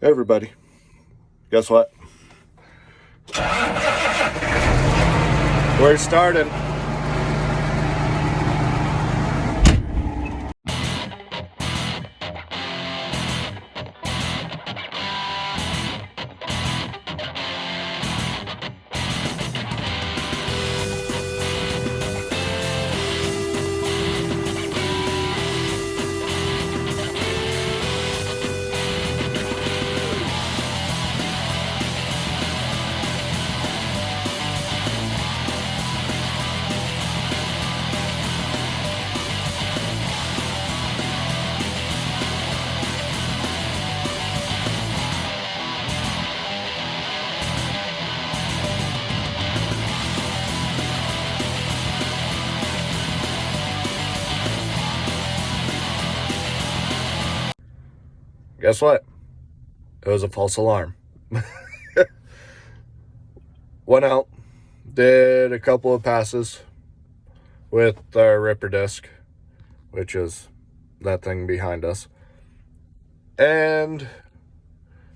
Hey everybody, guess what? We're starting. Guess what? It was a false alarm. Went out, did a couple of passes with our ripper disc, which is that thing behind us, and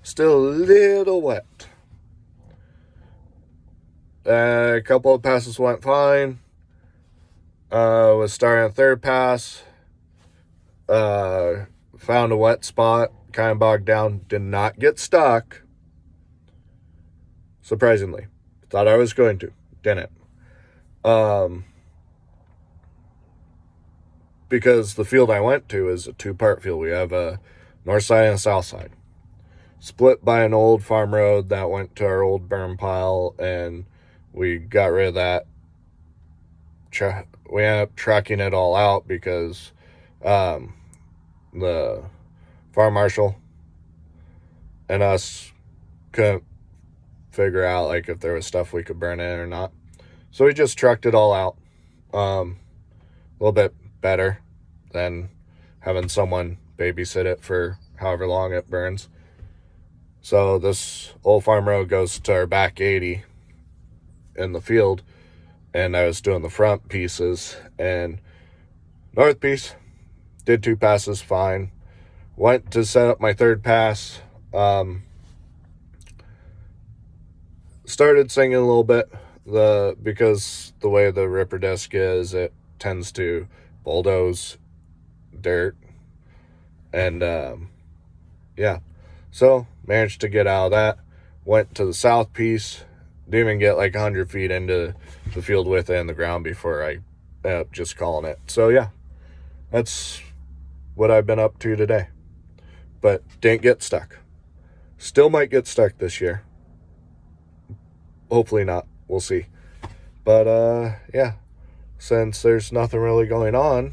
still a little wet. A couple of passes went fine. Was starting a third pass. Found a wet spot, kind of bogged down, did not get stuck. Surprisingly. Thought I was going to. Didn't. Because the field I went to is a two-part field. We have a north side and a south side. Split by an old farm road that went to our old burn pile, and we got rid of that. We ended up trucking it all out because the farm marshal and us couldn't figure out like if there was stuff we could burn in or not. So we just trucked it all out. A little bit better than having someone babysit it for however long it burns. So this old farm road goes to our back 80 in the field, and I was doing the front pieces, and north piece did two passes fine. Went to set up my third pass. Started singing a little bit because the way the ripper disc is, it tends to bulldoze dirt, and yeah, so managed to get out of that. Went to the south piece, didn't even get like 100 feet into the field with it in the ground before I ended up just calling it. So yeah, that's what I've been up to today, but didn't get stuck. Still might get stuck this year. Hopefully not. We'll see. But yeah, since there's nothing really going on,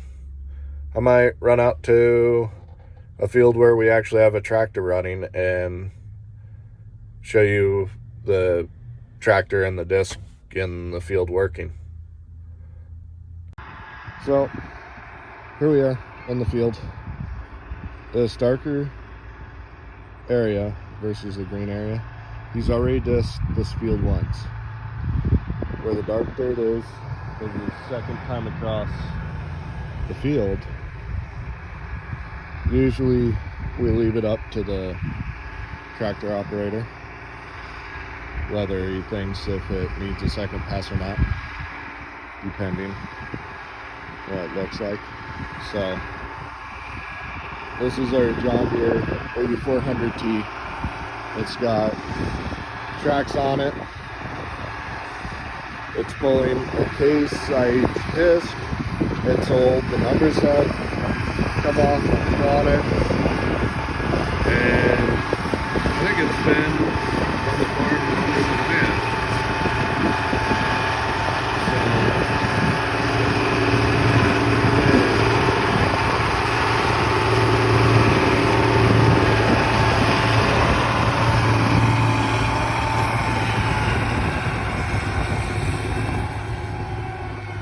I might run out to a field where we actually have a tractor running and show you the tractor and the disc in the field working. So here we are in the field. This darker area versus the green area. He's already disced this field once. Where the dark dirt is his second time across the field. Usually we leave it up to the tractor operator whether he thinks if it needs a second pass or not, depending what it looks like. So this is our John Deere 8400T. It's got tracks on it. It's pulling a case size disc. It's old. The numbers have come off on it. And I think it's been on the farm longer than I have.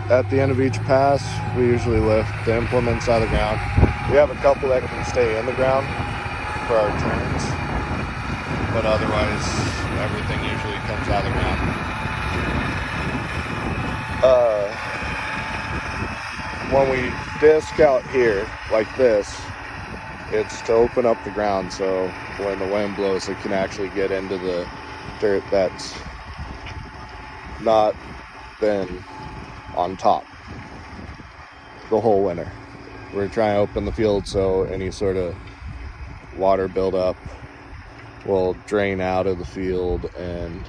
At the end of each pass, we usually lift the implements out of the ground. We have a couple that can stay in the ground for our turns, but otherwise everything usually comes out of the ground. When we disc out here like this, it's to open up the ground so when the wind blows, it can actually get into the dirt that's not been on top the whole winter. We're trying to open the field so any sort of water buildup will drain out of the field and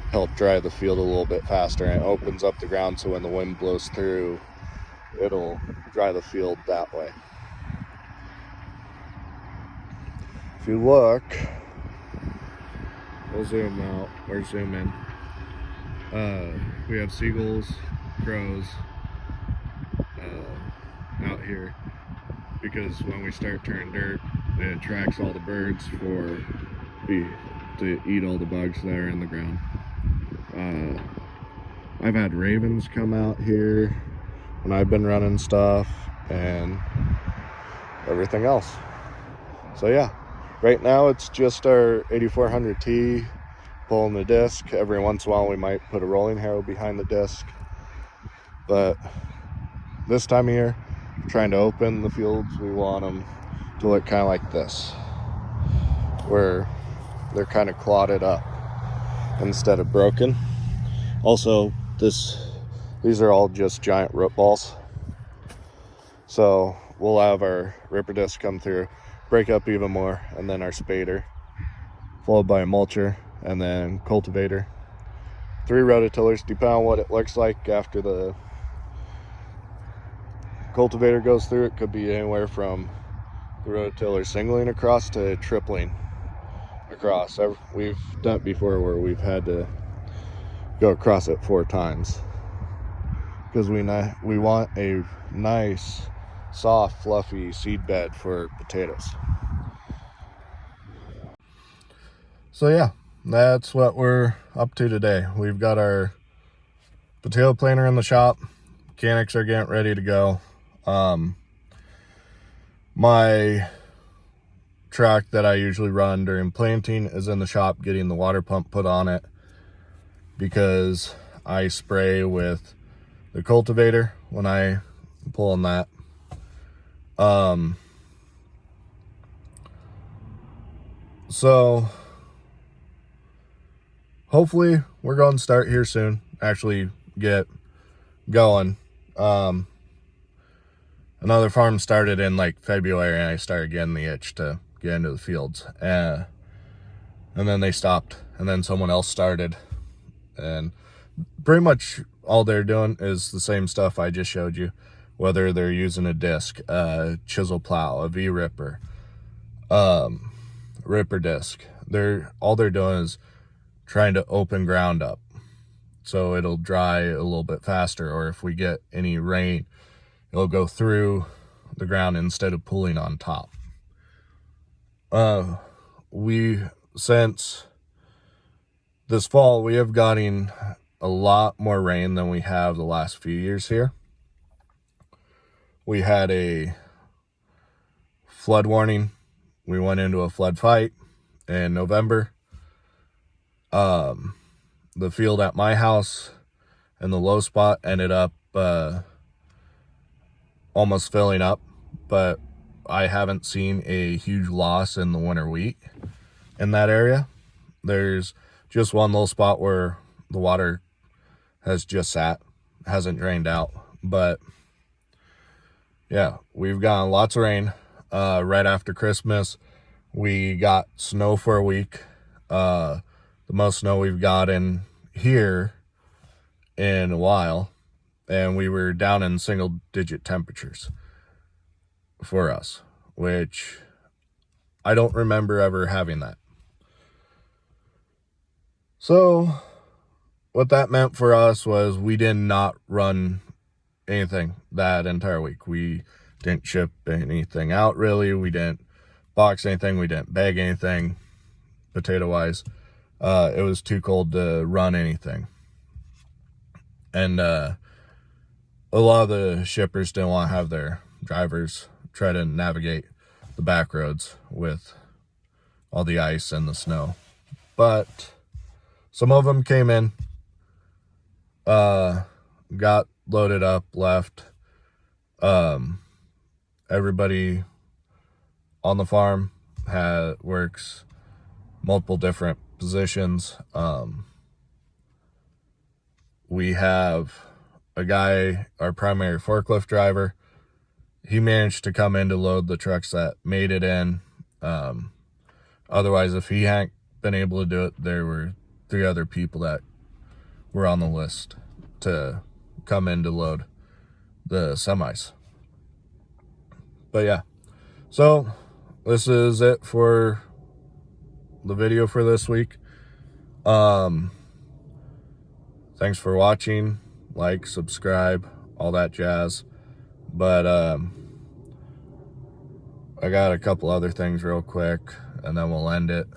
help dry the field a little bit faster, and it opens up the ground so when the wind blows through, it'll dry the field that way. If you look, we'll zoom out or zoom in. We have seagulls, crows out here because when we start turning dirt, it attracts all the birds to eat all the bugs that are in the ground. I've had ravens come out here when I've been running stuff and everything else. So yeah, right now it's just our 8400T pulling the disc. Every once in a while we might put a rolling harrow behind the disc, but this time of year, trying to open the fields, we want them to look kind of like this, where they're kind of clotted up instead of broken. Also, these are all just giant root balls, so we'll have our ripper disc come through, break up even more, and then our spader, followed by a mulcher, and then cultivator. 3 rototillers, depending on what it looks like after the cultivator goes through. It could be anywhere from the rototiller singling across to tripling across. We've done it before where we've had to go across it 4 times because we want a nice, soft, fluffy seed bed for potatoes. So yeah, that's what we're up to today. We've got our potato planter in the shop. Mechanics are getting ready to go. My truck that I usually run during planting is in the shop getting the water pump put on it because I spray with the cultivator when I pull on that. So hopefully we're going to start here soon, actually get going. Another farm started in like February and I started getting the itch to get into the fields, and then they stopped, and then someone else started, and pretty much all they're doing is the same stuff I just showed you, whether they're using a disc, a chisel plow, a V-ripper, ripper disc. All they're doing is trying to open ground up so it'll dry a little bit faster, or if we get any rain, it'll go through the ground instead of pulling on top. Since this fall, we have gotten a lot more rain than we have the last few years here. We had a flood warning. We went into a flood fight in November. The field at my house and the low spot ended up almost filling up, but I haven't seen a huge loss in the winter wheat in that area. There's just one little spot where the water has just sat, hasn't drained out. But yeah, we've gotten lots of rain. Right after Christmas, we got snow for a week. The most snow we've gotten here in a while. And we were down in single-digit temperatures for us, which I don't remember ever having that. So what that meant for us was we did not run anything that entire week. We didn't ship anything out, really. We didn't box anything. We didn't bag anything, potato-wise. It was too cold to run anything. And a lot of the shippers didn't want to have their drivers try to navigate the back roads with all the ice and the snow. But some of them came in, got loaded up, left. Everybody on the farm, works multiple different positions. We have a guy, our primary forklift driver. He managed to come in to load the trucks that made it in. Otherwise, if he hadn't been able to do it, there were 3 other people that were on the list to come in to load the semis. But yeah, so this is it for the video for this week. Thanks for watching. Like, subscribe, all that jazz. But I got a couple other things real quick, and then we'll end it.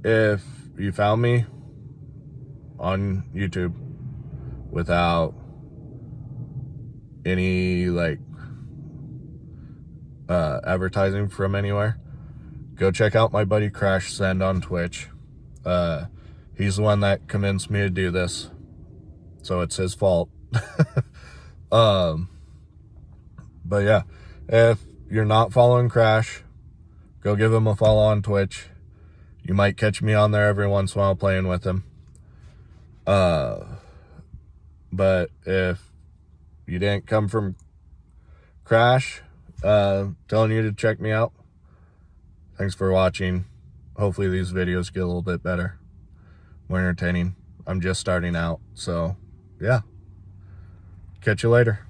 If you found me on YouTube without any advertising from anywhere, go check out my buddy Crashsend on Twitch. He's the one that convinced me to do this, so it's his fault. But yeah, if you're not following Crash, go give him a follow on Twitch. You might catch me on there every once in a while playing with him. But if you didn't come from Crash telling you to check me out, thanks for watching. Hopefully these videos get a little bit better, more entertaining. I'm just starting out, so yeah. Catch you later.